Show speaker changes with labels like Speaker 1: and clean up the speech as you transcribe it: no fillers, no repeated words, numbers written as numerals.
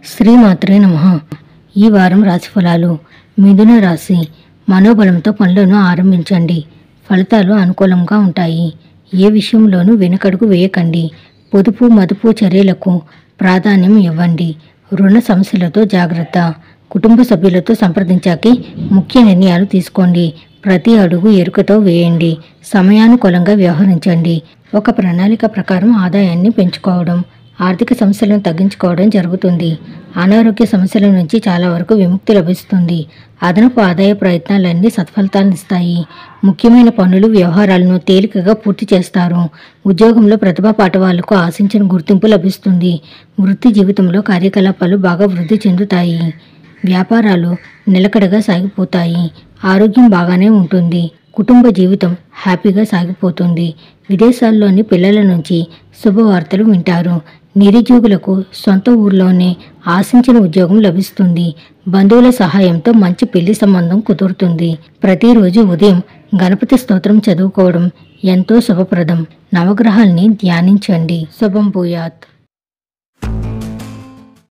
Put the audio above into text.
Speaker 1: శ్రీమాత్రే నమః. ఈ వారం రాశిఫలాలు. మిథున రాశి. మనోబలంతో పనులను ఆరంభించండి. ఫలితాలు అనుకూలంగా ఉంటాయి. ఏ విషయంలోనూ వెనుకడుగు వేయకండి. పొదుపు మదుపు చర్యలకు ప్రాధాన్యం ఇవ్వండి. రుణ సమస్యలతో జాగ్రత్త. కుటుంబ సభ్యులతో సంప్రదించాకే ముఖ్య నిర్ణయాలు తీసుకోండి. ప్రతి అడుగు ఎరుకతో వేయండి. సమయానుకూలంగా వ్యవహరించండి. ఒక ప్రణాళిక ప్రకారం ఆదాయాన్ని పెంచుకోవడం, ఆర్థిక సమస్యలను తగ్గించుకోవడం జరుగుతుంది. అనారోగ్య సమస్యల నుంచి చాలా వరకు విముక్తి లభిస్తుంది. అదనపు ఆదాయ ప్రయత్నాలన్నీ సత్ఫలితాలనిస్తాయి. ముఖ్యమైన పనులు వ్యవహారాలను తేలికగా పూర్తి చేస్తారు. ఉద్యోగంలో ప్రతిభా పాఠవాళ్లకు ఆశించిన గుర్తింపు లభిస్తుంది. వృత్తి జీవితంలో కార్యకలాపాలు బాగా వృద్ధి చెందుతాయి. వ్యాపారాలు నిలకడగా సాగిపోతాయి. ఆరోగ్యం బాగానే ఉంటుంది. కుటుంబ జీవితం హ్యాపీగా సాగిపోతుంది. విదేశాల్లోని పిల్లల నుంచి శుభవార్తలు వింటారు. నిరుద్యోగులకు సొంత ఊర్లోనే ఆశించిన ఉద్యోగం లభిస్తుంది. బంధువుల సహాయంతో మంచి పెళ్లి సంబంధం కుదురుతుంది. ప్రతిరోజు ఉదయం గణపతి స్తోత్రం చదువుకోవడం ఎంతో శుభప్రదం. నవగ్రహాల్ని ధ్యానించండి. శుభం భూయాత్.